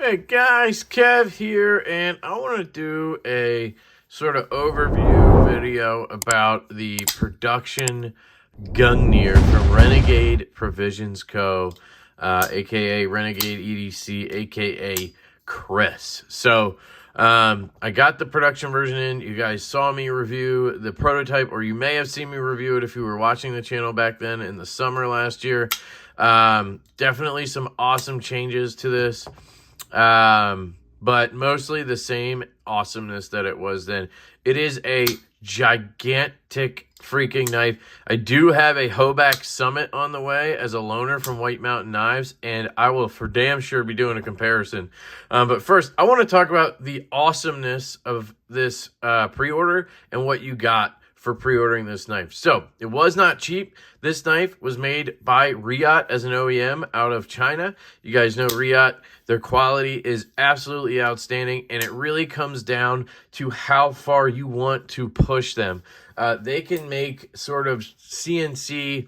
Hey guys, Kev here, and I want to do a sort of overview video about the production Gungnir from Renegade Provisions Co, aka Renegade EDC, aka Chris. So, I got the production version in. You guys saw me review the prototype, or you may have seen me review it if you were watching the channel back then in the summer last year. Definitely some awesome changes to this. But mostly the same awesomeness that it was then. It is a gigantic freaking knife. I do have a Hoback Summit on the way as a loaner from White Mountain Knives, and I will for damn sure be doing a comparison. But first, I want to talk about the awesomeness of this pre-order and what you got for pre-ordering this knife. So, it was not cheap. This knife was made by Riot as an OEM out of China. You guys know Riot. Their quality is absolutely outstanding, and it really comes down to how far you want to push them. They can make sort of CNC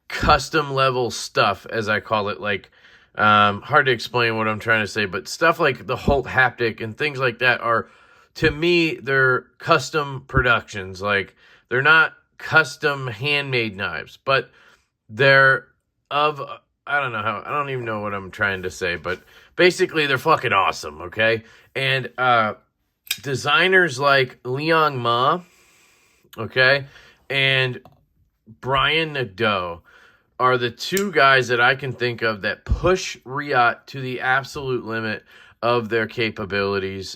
custom level stuff, as I call it, like hard to explain what I'm trying to say, but stuff like the Holt Haptic and things like that are, to me, they're custom productions. Like, they're not custom handmade knives, but they're of, I don't even know what I'm trying to say, but basically they're fucking awesome, okay? And designers like Liang Ma, okay, and Brian Nadeau are the two guys that I can think of that push Riot to the absolute limit of their capabilities.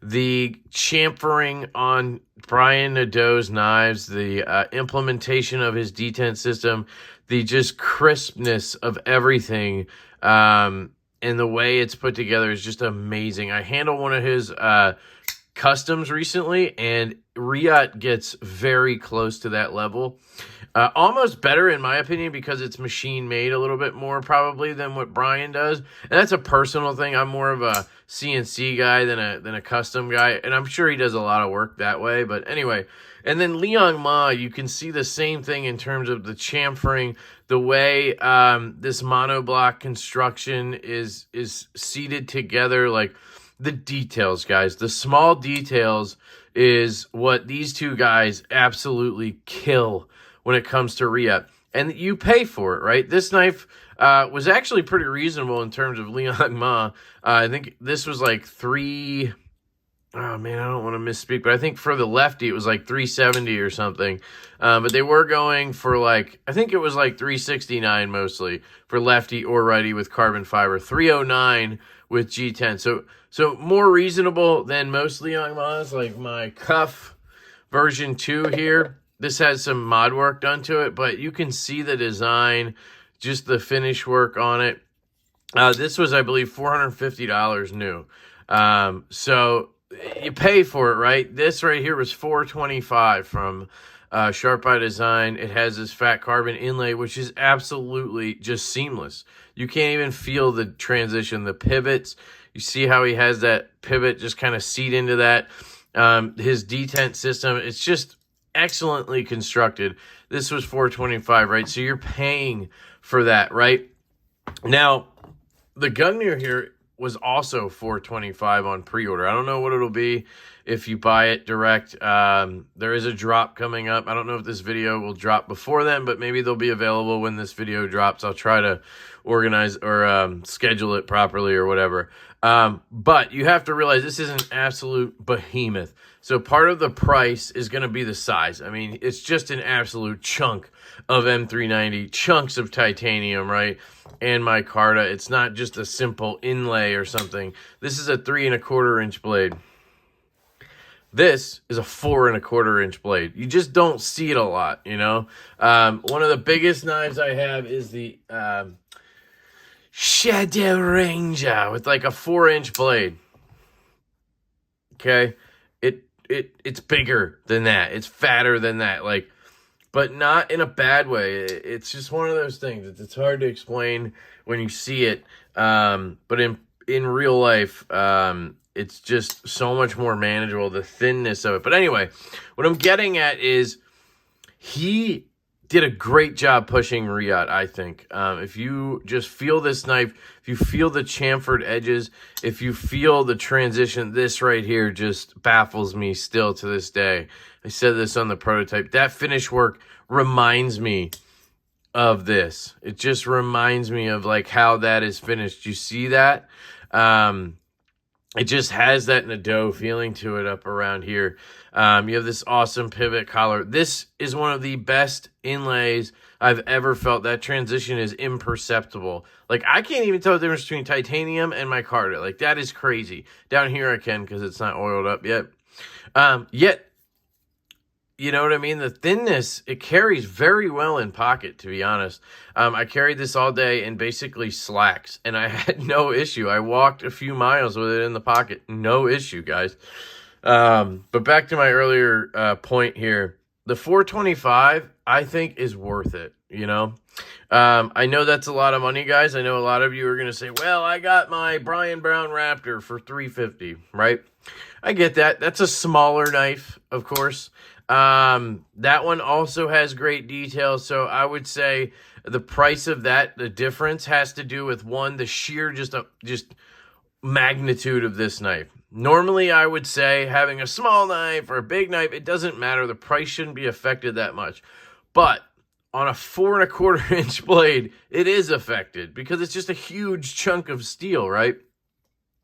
The chamfering on Brian Nadeau's knives, the implementation of his detent system, the just crispness of everything, and the way it's put together is just amazing. I handled one of his customs recently, and Riot gets very close to that level. Almost better, in my opinion, because it's machine made a little bit more probably than what Brian does. And that's a personal thing. I'm more of a CNC guy than a custom guy. And I'm sure he does a lot of work that way. But anyway, and then Liang Ma, you can see the same thing in terms of the chamfering, the way this monoblock construction is seated together, like the details, guys. The small details is what these two guys absolutely kill when it comes to Riot. And you pay for it, right? This knife was actually pretty reasonable in terms of Liang Ma. I think this was like oh man, I don't want to misspeak, but I think for the lefty, it was like $370 or something. But they were going for like, I think it was like $369 mostly for lefty or righty with carbon fiber, $309 with G10. So more reasonable than most Liang Ma's, like my Cuff version 2 here. This has some mod work done to it, but you can see the design, just the finish work on it. This was, I believe, $450 new. So you pay for it, right? This right here was $425 from Sharp by Design. It has this fat carbon inlay, which is absolutely just seamless. You can't even feel the transition, the pivots. You see how he has that pivot just kind of seat into that. His detent system, it's just excellently constructed. This was $425, right? So you're paying for that, right? Now, the Gungnir here was also $425 on pre-order. I don't know what it'll be if you buy it direct. There is a drop coming up. I don't know if this video will drop before then, but maybe they'll be available when this video drops. I'll try to organize or schedule it properly or whatever. But you have to realize this is an absolute behemoth. So part of the price is going to be the size. I mean, it's just an absolute chunk of M390, chunks of titanium, right? And micarta. It's not just a simple inlay or something. This is a 3 1/4 inch blade. This is a 4 1/4 inch blade. You just don't see it a lot, you know? One of the biggest knives I have is the Shadow Ranger with like a 4-inch blade. Okay? It's bigger than that. It's fatter than that. Like, but not in a bad way. It's just one of those things. It's hard to explain when you see it. But in real life, it's just so much more manageable, the thinness of it. But anyway, what I'm getting at is he did a great job pushing Riyadh, I think. If you just feel this knife, if you feel the chamfered edges, if you feel the transition, this right here just baffles me still to this day. I said this on the prototype. That finish work reminds me of this. It just reminds me of like how that is finished. You see that? It just has that Nadeau feeling to it up around here. You have this awesome pivot collar. This is one of the best inlays I've ever felt. That transition is imperceptible. Like, I can't even tell the difference between titanium and micarta. Like, that is crazy. Down here I can because it's not oiled up yet. Yet, you know what I mean? The thinness, it carries very well in pocket, to be honest. I carried this all day in basically slacks, and I had no issue. I walked a few miles with it in the pocket. No issue, guys. But back to my earlier point here. The 425, I think, is worth it, you know? I know that's a lot of money, guys. I know a lot of you are going to say, well, I got my Brian Brown Raptor for $350, right? I get that. That's a smaller knife, of course. That one also has great detail, so I would say the price of that, the difference has to do with, one, the sheer just magnitude of this knife. Normally, I would say having a small knife or a big knife, it doesn't matter. The price shouldn't be affected that much. But on a 4¼ inch blade, it is affected because it's just a huge chunk of steel, right?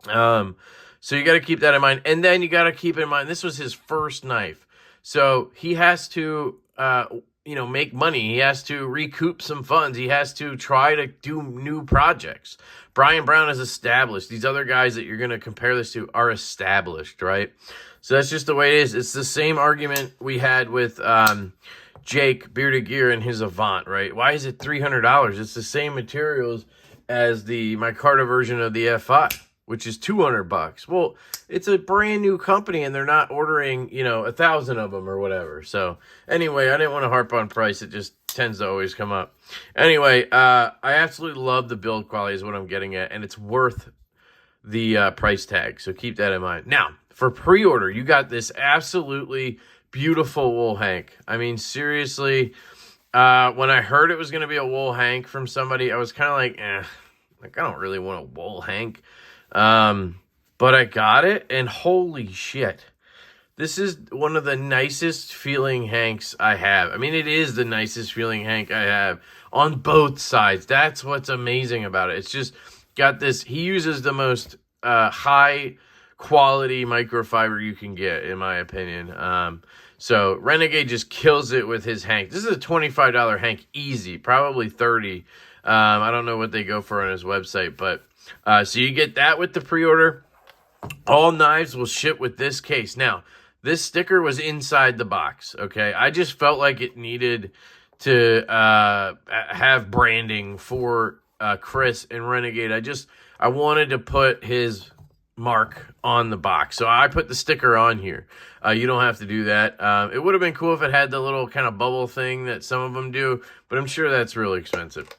So you got to keep that in mind. And then you got to keep in mind, this was his first knife. So he has to, make money. He has to recoup some funds. He has to try to do new projects. Brian Brown is established. These other guys that you're going to compare this to are established, right? So that's just the way it is. It's the same argument we had with Jake Bearded Gear and his Avant, right? Why is it $300? It's the same materials as the micarta version of the F5, which is $200. Well, it's a brand new company and they're not ordering, 1,000 of them or whatever. So anyway, I didn't want to harp on price. It just tends to always come up. Anyway, I absolutely love the build quality is what I'm getting at, and it's worth the price tag. So keep that in mind. Now, for pre-order, you got this absolutely beautiful wool hank. I mean, seriously, when I heard it was going to be a wool hank from somebody, I was kind of like, I don't really want a wool hank. But I got it, and holy shit, this is one of the nicest feeling hanks I have. I mean, it is the nicest feeling hank I have on both sides. That's what's amazing about it. It's just got this, he uses the most high quality microfiber you can get, in my opinion. So Renegade just kills it with his hank. This is a $25 hank, easy, probably $30. I don't know what they go for on his website, but so you get that with the pre-order. All knives will ship with this case. Now, this sticker was inside the box, okay? I just felt like it needed to have branding for Chris and Renegade. I wanted to put his mark on the box. So I put the sticker on here. You don't have to do that. It would have been cool if it had the little kind of bubble thing that some of them do, but I'm sure that's really expensive.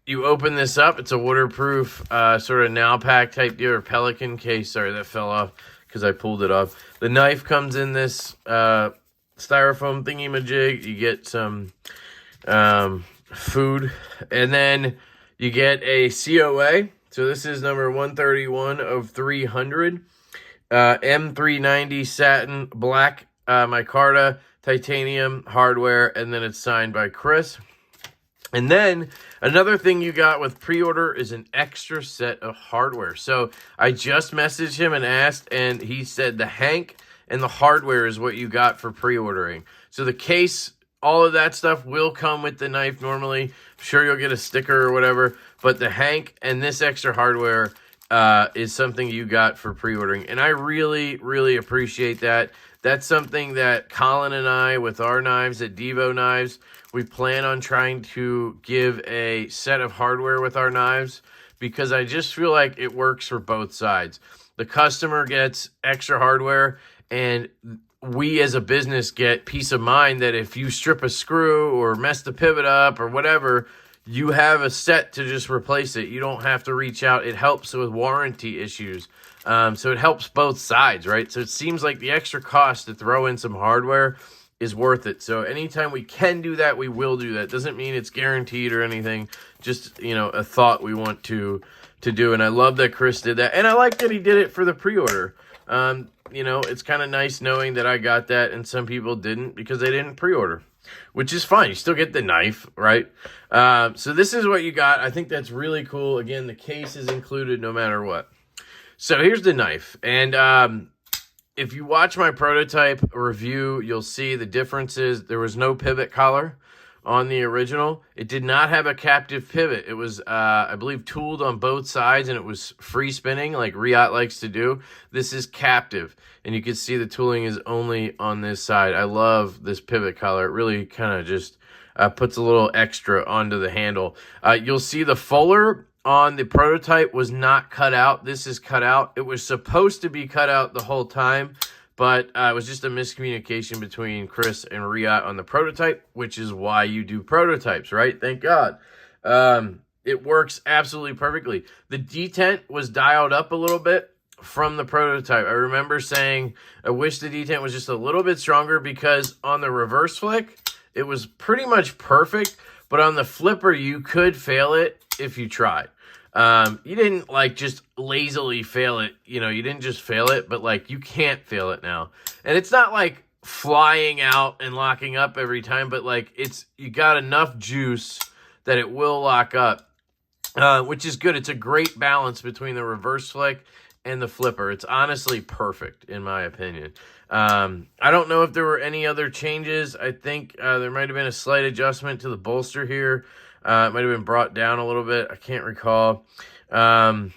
You open this up. It's a waterproof sort of Nalpac type deal, or Pelican case. Sorry, that fell off because I pulled it off. The knife comes in this styrofoam thingy-majig. You get some food, and then you get a COA. So this is number 131 of 300. M390 satin, black micarta, titanium hardware, and then it's signed by Chris. And then another thing you got with pre-order is an extra set of hardware. So I just messaged him and asked, and he said the hank and the hardware is what you got for pre-ordering. So the case, all of that stuff will come with the knife normally. I'm sure you'll get a sticker or whatever. But the hank and this extra hardware is something you got for pre-ordering. And I really, really appreciate that. That's something that Colin and I, with our knives at Devo Knives, we plan on trying to give a set of hardware with our knives because I just feel like it works for both sides. The customer gets extra hardware, and we as a business get peace of mind that if you strip a screw or mess the pivot up or whatever, you have a set to just replace it. You don't have to reach out. It helps with warranty issues. So it helps both sides, right? So it seems like the extra cost to throw in some hardware is worth it. So anytime we can do that, we will do that. Doesn't mean it's guaranteed or anything. Just, you know, a thought we want to do. And I love that Chris did that. And I like that he did it for the pre-order. You know, it's kind of nice knowing that I got that and some people didn't because they didn't pre-order, which is fine. You still get the knife, right? So this is what you got. I think that's really cool. Again, the case is included no matter what. So here's the knife. And if you watch my prototype review, you'll see the differences. There was no pivot collar on the original. It did not have a captive pivot. It was, I believe, tooled on both sides, and it was free spinning like Riot likes to do. This is captive, and you can see the tooling is only on this side. I love this pivot collar. It really kind of just puts a little extra onto the handle. You'll see the fuller on the prototype was not cut out. This is cut out. It was supposed to be cut out the whole time, but it was just a miscommunication between Chris and Riot on the prototype, which is why you do prototypes, right? Thank God. It works absolutely perfectly. The detent was dialed up a little bit from the prototype. I remember saying I wish the detent was just a little bit stronger because on the reverse flick, it was pretty much perfect, but on the flipper, you could fail it if you tried. You didn't like just lazily fail it. You know, you didn't just fail it, but like you can't fail it now. And it's not like flying out and locking up every time, but like you got enough juice that it will lock up, which is good. It's a great balance between the reverse flick and the flipper. It's honestly perfect in my opinion. I don't know if there were any other changes. I think there might have been a slight adjustment to the bolster here. It might have been brought down a little bit. I can't recall. And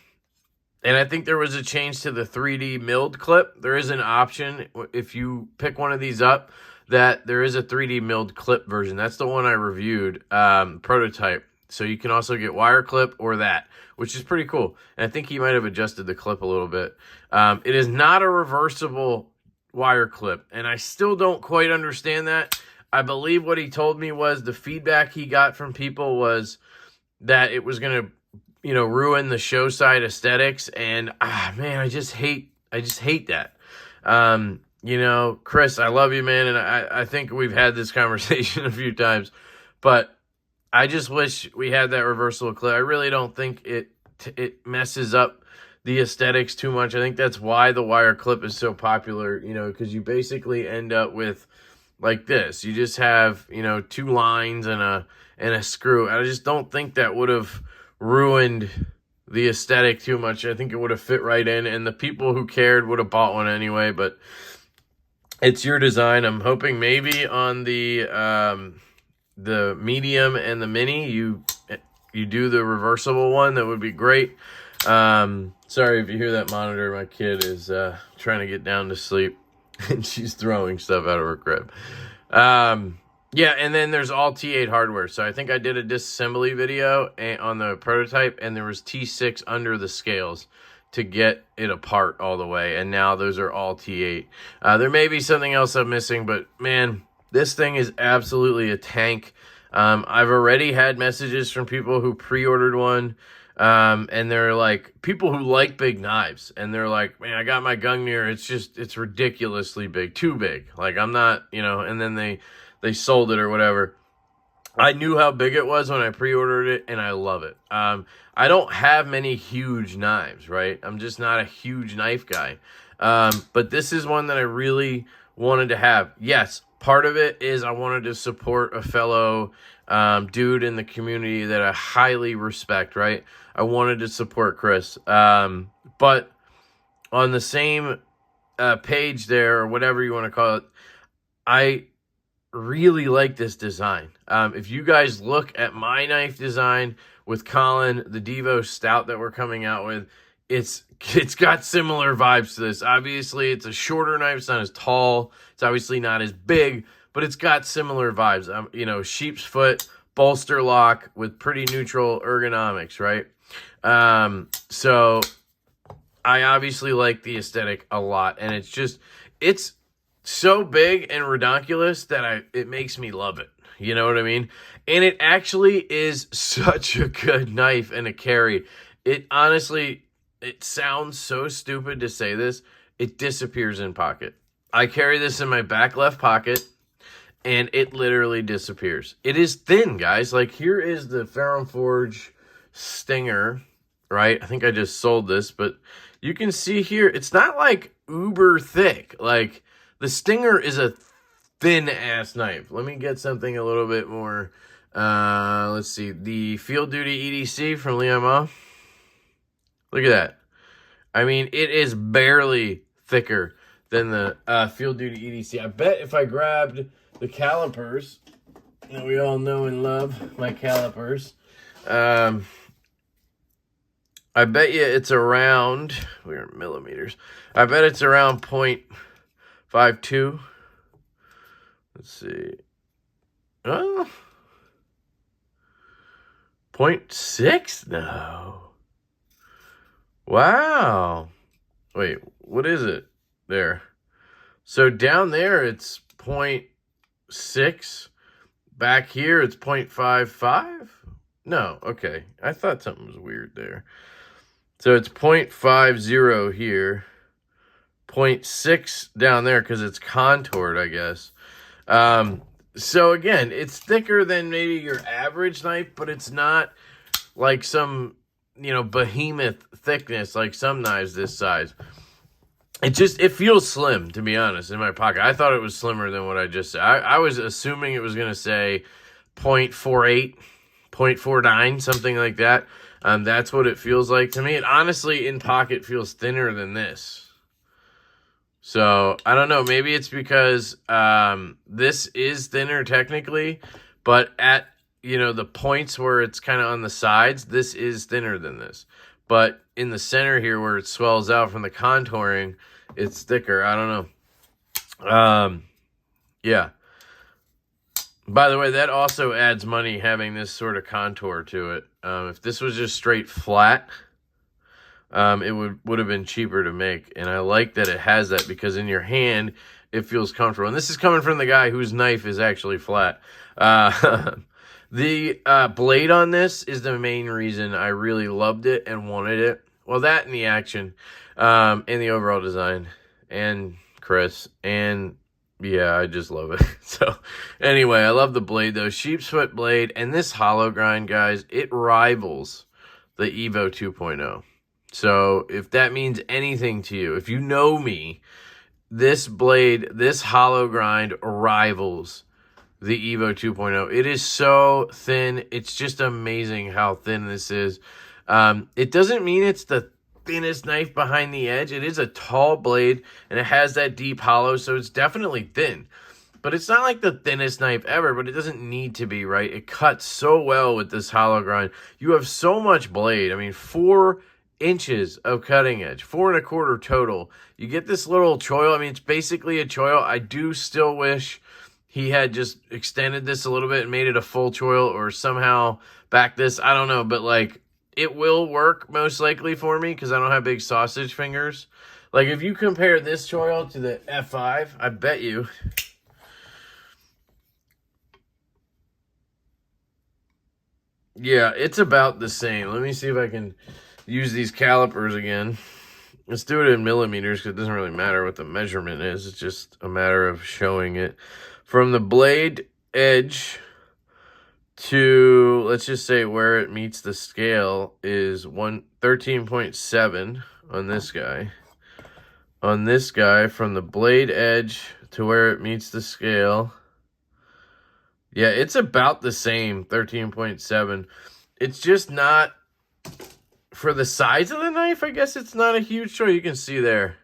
I think there was a change to the 3D milled clip. There is an option if you pick one of these up that there is a 3D milled clip version. That's the one I reviewed, prototype. So you can also get wire clip or that, which is pretty cool. And I think he might have adjusted the clip a little bit. It is not a reversible wire clip, and I still don't quite understand that. I believe what he told me was the feedback he got from people was that it was going to, you know, ruin the show side aesthetics. And man, I just hate that. You know, Chris, I love you, man. And I think we've had this conversation a few times, but I just wish we had that reversible clip. I really don't think it messes up the aesthetics too much. I think that's why the wire clip is so popular, you know, because you basically end up with like this. You just have, you know, two lines and a screw. I just don't think that would have ruined the aesthetic too much. I think it would have fit right in, and the people who cared would have bought one anyway, but it's your design. I'm hoping maybe on the medium and the mini, you do the reversible one. That would be great. Sorry if you hear that monitor. My kid is trying to get down to sleep. And she's throwing stuff out of her crib. Yeah, and then there's all T8 hardware. So I think I did a disassembly video on the prototype, and there was T6 under the scales to get it apart all the way. And now those are all T8. There may be something else I'm missing, but man, this thing is absolutely a tank. I've already had messages from people who pre-ordered one. And they're like, people who like big knives, and they're like, man, I got my Gungnir. It's ridiculously big, too big. Like, I'm not, you know, and then they sold it or whatever. I knew how big it was when I pre-ordered it, and I love it. I don't have many huge knives, right? I'm just not a huge knife guy. But this is one that I really wanted to have. Yes, part of it is I wanted to support a fellow dude in the community that I highly respect, right? I wanted to support Chris. But on the same page there, or whatever you want to call it, I really like this design. If you guys look at my knife design with Colin, the Devo Stout that we're coming out with, it's got similar vibes to this. Obviously, it's a shorter knife. It's not as tall. It's obviously not as big, but it's got similar vibes. You know, sheep's foot, bolster lock with pretty neutral ergonomics, right? So I obviously like the aesthetic a lot, and it's so big and redonkulous that it makes me love it. You know what I mean? And it actually is such a good knife and a carry. It honestly, it sounds so stupid to say this. It disappears in pocket. I carry this in my back left pocket. and it literally disappears. It is thin, guys. Like, here is the Ferrum Forge Stinger, right? I think I just sold this, but you can see here, it's not like uber thick. Like, the Stinger is a thin-ass knife. Let me get something a little bit more. Let's see. The Field Duty EDC from Leon Ma. Look at that. I mean, it is barely thicker than the Field Duty EDC. I bet if I grabbed the calipers that we all know and love, my calipers, I bet you it's around, we're in millimeters, I bet it's around 0.52. Let's see. Oh, 0.6? No. Wow. Wait, what is it there? So down there it's 0.6. Back here it's 0.55. No, okay. I thought something was weird there. So it's 0.50 here. 0.6 down there because it's contoured, I guess. So again, it's thicker than maybe your average knife, but it's not like some, you know, behemoth thickness like some knives this size. It feels slim, to be honest, in my pocket. I thought it was slimmer than what I just said. I was assuming it was going to say 0.48, 0.49, something like that. That's what it feels like to me. It honestly, in pocket, feels thinner than this. So, I don't know. Maybe it's because this is thinner technically, but at, you know, the points where it's kind of on the sides, this is thinner than this. But in the center here where it swells out from the contouring, it's thicker. I don't know. Yeah. By the way, that also adds money having this sort of contour to it. If this was just straight flat, it would have been cheaper to make. And I like that it has that because in your hand, it feels comfortable. And this is coming from the guy whose knife is actually flat. The blade on this is the main reason I really loved it and wanted it. Well, that and the action, and the overall design, and Chris, and yeah, I just love it. So anyway, I love the blade though. Sheep's foot blade, and this hollow grind, guys, it rivals the Evo 2.0. So if that means anything to you, if you know me, this blade, this hollow grind rivals the Evo 2.0. It is so thin. It's just amazing how thin this is. It doesn't mean it's the thinnest knife behind the edge. It is a tall blade, and it has that deep hollow, so it's definitely thin. But it's not like the thinnest knife ever, but it doesn't need to be, right? It cuts so well with this hollow grind. You have so much blade. I mean, 4 inches of cutting edge, 4 1/4 total. You get this little choil. I mean, it's basically a choil. I do still wish he had just extended this a little bit and made it a full choil or somehow back this. I don't know, but like it will work most likely for me because I don't have big sausage fingers. Like if you compare this choil to the F5, I bet you yeah, it's about the same. Let me see if I can use these calipers again. Let's do it in millimeters because it doesn't really matter what the measurement is. It's just a matter of showing it. From the blade edge to, let's just say where it meets the scale is 13.7 on this guy. On this guy, from the blade edge to where it meets the scale, yeah, it's about the same, 13.7. It's just not, for the size of the knife, I guess it's not a huge choice. You can see there.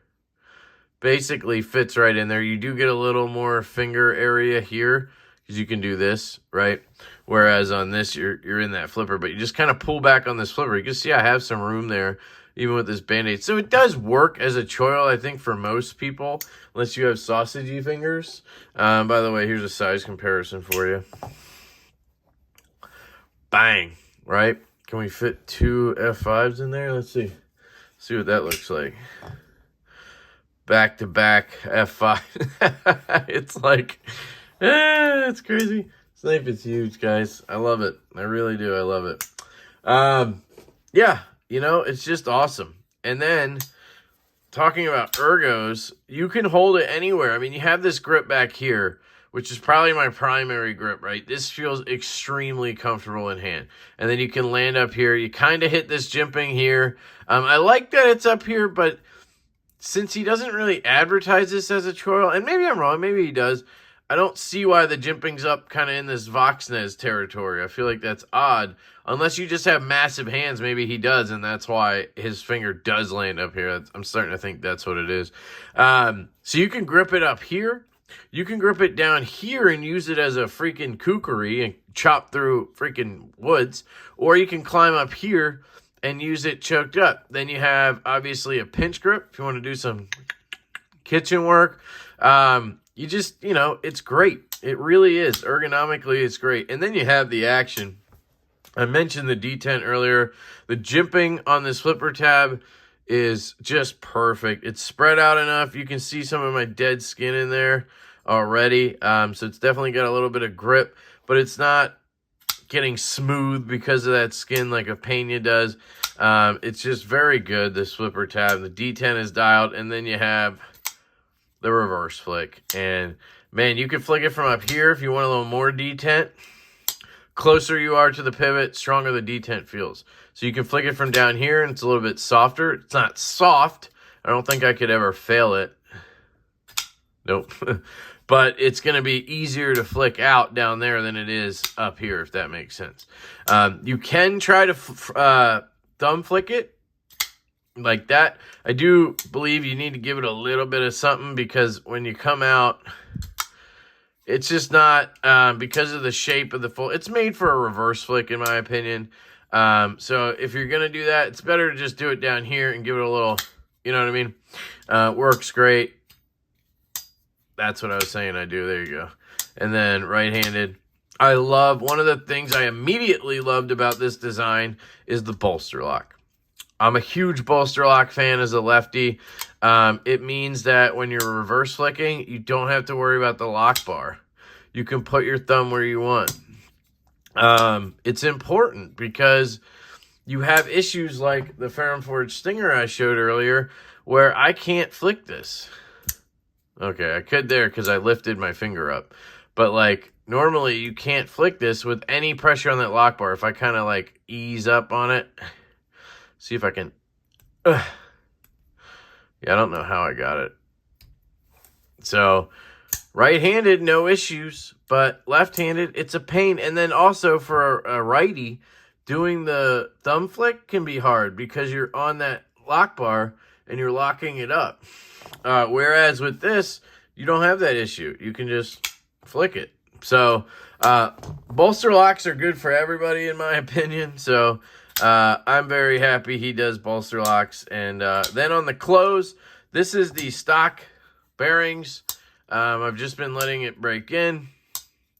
Basically fits right in there. You do get a little more finger area here because you can do this, right? Whereas on this, you're in that flipper, but you just kind of pull back on this flipper. You can see I have some room there, even with this Band-Aid. So it does work as a choil, I think, for most people, unless you have sausagey fingers. By the way, here's a size comparison for you. Bang, right? Can we fit 2 F5s in there? Let's see. See what that looks like. Back-to-back F5. It's like, it's crazy. This knife is huge, guys. I love it. I really do. I love it. Yeah, you know, it's just awesome. And then, talking about ergos, you can hold it anywhere. I mean, you have this grip back here which is probably my primary grip, right? This feels extremely comfortable in hand. And then you can land up here. You kind of hit this jimping here. I like that it's up here, but since he doesn't really advertise this as a choil, and maybe I'm wrong, maybe he does, I don't see why the jimping's up kind of in this Voxnez territory. I feel like that's odd. Unless you just have massive hands, maybe he does, and that's why his finger does land up here. I'm starting to think that's what it is. So you can grip it up here. You can grip it down here and use it as a freaking kukri and chop through freaking woods. Or you can climb up here and use it choked up. Then you have, obviously, a pinch grip if you want to do some kitchen work. You just, you know, it's great. It really is. Ergonomically, it's great. And then you have the action. I mentioned the detent earlier. The jimping on this flipper tab is just perfect. It's spread out enough. You can see some of my dead skin in there already. So it's definitely got a little bit of grip, but it's not getting smooth because of that skin like a Pena does. It's just very good, this flipper tab. The detent is dialed, and then you have the reverse flick. And man, you can flick it from up here if you want a little more detent. Closer you are to the pivot, stronger the detent feels. So you can flick it from down here, and it's a little bit softer. It's not soft. I don't think I could ever fail it. Nope. But it's going to be easier to flick out down there than it is up here, if that makes sense. You can try to thumb flick it like that. I do believe you need to give it a little bit of something, because when you come out, it's just not, because of the shape of the full, it's made for a reverse flick in my opinion. So if you're going to do that, it's better to just do it down here and give it a little, you know what I mean? Works great. That's what I was saying I do. There you go. And then right-handed. I love, one of the things I immediately loved about this design is the bolster lock. I'm a huge bolster lock fan as a lefty. It means that when you're reverse flicking, you don't have to worry about the lock bar. You can put your thumb where you want. It's important because you have issues like the Ferrum Forge Stinger I showed earlier, where I can't flick this. Okay, I could there because I lifted my finger up. But, like, normally you can't flick this with any pressure on that lock bar. If I kind of, like, ease up on it. See if I can. Yeah, I don't know how I got it. So, right-handed, no issues. But left-handed, it's a pain. And then also for a righty, doing the thumb flick can be hard because you're on that lock bar and you're locking it up. Whereas with this, you don't have that issue. You can just flick it. So, bolster locks are good for everybody, in my opinion. So, I'm very happy he does bolster locks. And then on the close, this is the stock bearings. I've just been letting it break in.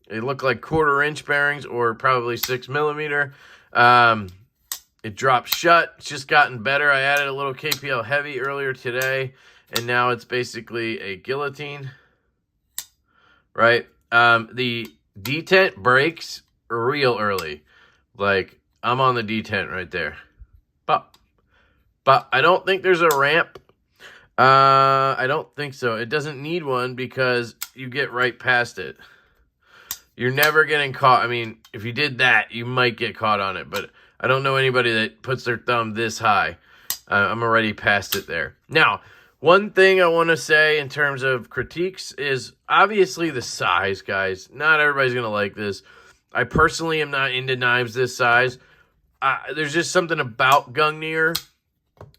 They look like 1/4-inch bearings, or probably 6mm. It drops shut. It's just gotten better. I added a little KPL heavy earlier today, and now it's basically a guillotine, right? The detent breaks real early. Like, I'm on the detent right there. But I don't think there's a ramp. I don't think so. It doesn't need one because you get right past it. You're never getting caught. I mean, if you did that, you might get caught on it. But I don't know anybody that puts their thumb this high. I'm already past it there. Now, one thing I want to say in terms of critiques is obviously the size, guys. Not everybody's going to like this. I personally am not into knives this size. There's just something about Gungnir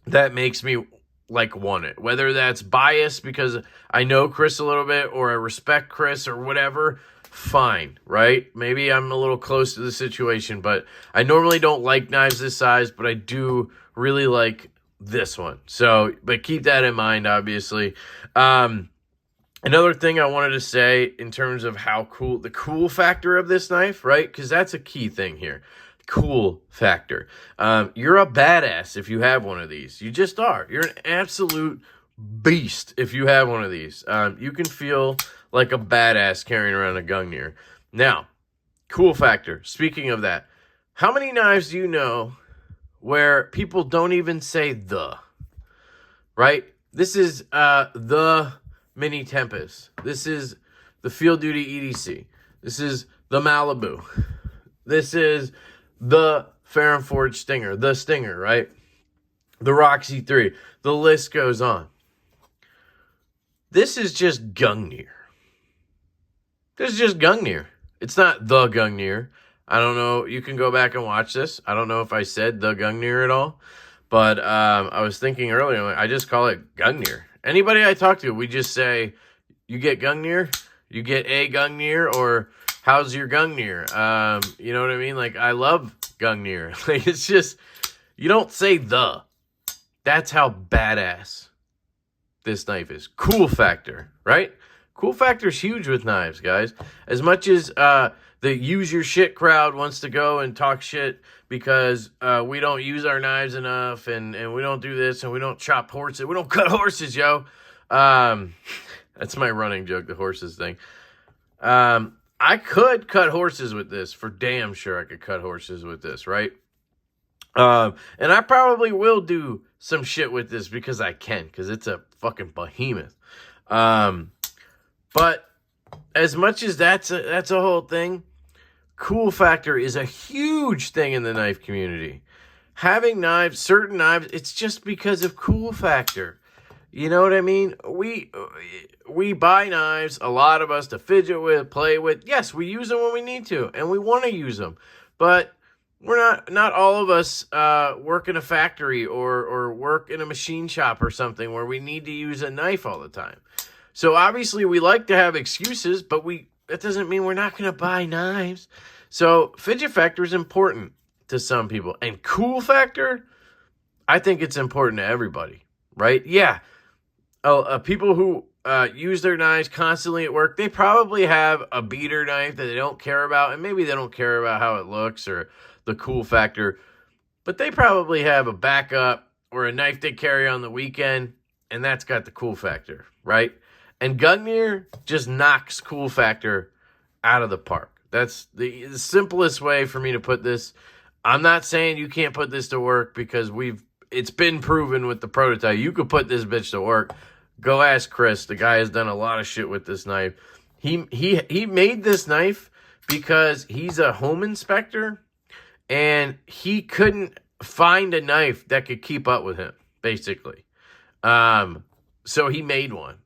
that makes me like want it. Whether that's bias because I know Chris a little bit, or I respect Chris, or whatever, fine, right? Maybe I'm a little close to the situation, but I normally don't like knives this size, but I do really like this one. So, but keep that in mind, obviously. Another thing I wanted to say in terms of how cool, the cool factor of this knife, right? Because that's a key thing here. Cool factor. You're a badass if you have one of these. You just are. You're an absolute beast if you have one of these. You can feel like a badass carrying around a Gungnir. Now, cool factor. Speaking of that, how many knives do you know where people don't even say the? Right? This is the Mini Tempest. This is the Field Duty EDC. This is the Malibu. This is the Farron Forge Stinger. The Stinger, right? The Roxy 3. The list goes on. This is just Gungnir. This is just Gungnir. It's not the Gungnir. I don't know. You can go back and watch this. I don't know if I said the Gungnir at all. But I was thinking earlier, I just call it Gungnir. Anybody I talk to, we just say, you get Gungnir? You get a Gungnir? Or how's your Gungnir? You know what I mean? Like, I love Gungnir. Like, it's just, you don't say the. That's how badass this knife is. Cool factor, right? Cool factor is huge with knives, guys. As much as the use your shit crowd wants to go and talk shit because we don't use our knives enough and we don't do this and we don't chop horses. We don't cut horses, yo. That's my running joke, the horses thing. I could cut horses with this. For damn sure I could cut horses with this, right? And I probably will do some shit with this because I can, because it's a fucking behemoth. But as much as that's a whole thing, cool factor is a huge thing in the knife community. Having knives, certain knives, it's just because of cool factor. You know what I mean? We buy knives, a lot of us, to fidget with, play with. Yes, we use them when we need to, and we want to use them. But we're not all of us work in a factory or work in a machine shop or something where we need to use a knife all the time. So obviously we like to have excuses, but that doesn't mean we're not going to buy knives. So fidget factor is important to some people. And cool factor, I think it's important to everybody, right? Yeah. People who use their knives constantly at work, they probably have a beater knife that they don't care about. And maybe they don't care about how it looks or the cool factor. But they probably have a backup or a knife they carry on the weekend. And that's got the cool factor, right? And Gungnir just knocks cool factor out of the park. That's the simplest way for me to put this. I'm not saying you can't put this to work because it's been proven with the prototype. You could put this bitch to work. Go ask Chris. The guy has done a lot of shit with this knife. He made this knife because he's a home inspector and he couldn't find a knife that could keep up with him, basically. So he made one.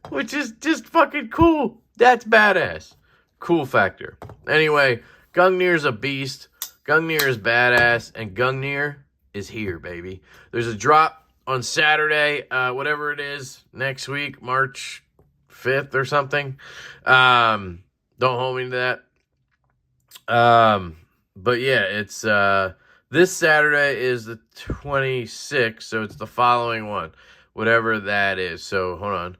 Which is just fucking cool. That's badass. Cool factor. Anyway, Gungnir's a beast. Gungnir is badass. And Gungnir is here, baby. There's a drop on Saturday, whatever it is, next week, March 5th or something. Don't hold me to that. But yeah, it's this Saturday is the 26th, so it's the following one, whatever that is. So hold on.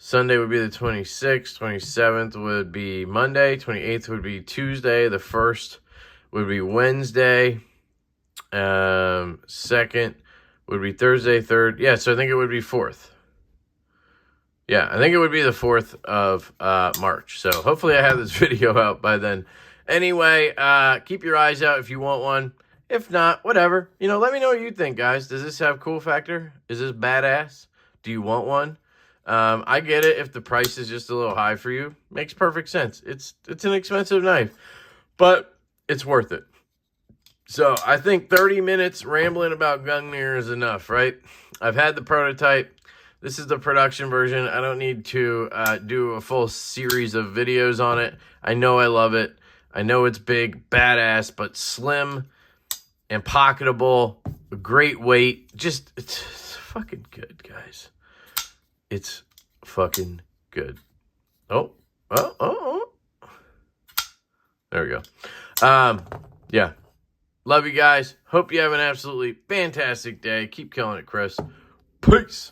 Sunday would be the 26th, 27th would be Monday, 28th would be Tuesday, the 1st would be Wednesday, 2nd would be Thursday, 3rd. Yeah, so I think it would be 4th. Yeah, I think it would be the 4th of March. So hopefully I have this video out by then. Anyway, keep your eyes out if you want one. If not, whatever. You know, let me know what you think, guys. Does this have cool factor? Is this badass? Do you want one? I get it if the price is just a little high for you. Makes perfect sense. It's an expensive knife, but it's worth it. So I think 30 minutes rambling about Gungnir is enough, right? I've had the prototype. This is the production version. I don't need to do a full series of videos on it. I know I love it. I know it's big, badass, but slim and pocketable. Great weight. Just, it's fucking good, guys. It's fucking good. Oh. There we go. Yeah. Love you guys. Hope you have an absolutely fantastic day. Keep killing it, Chris. Peace.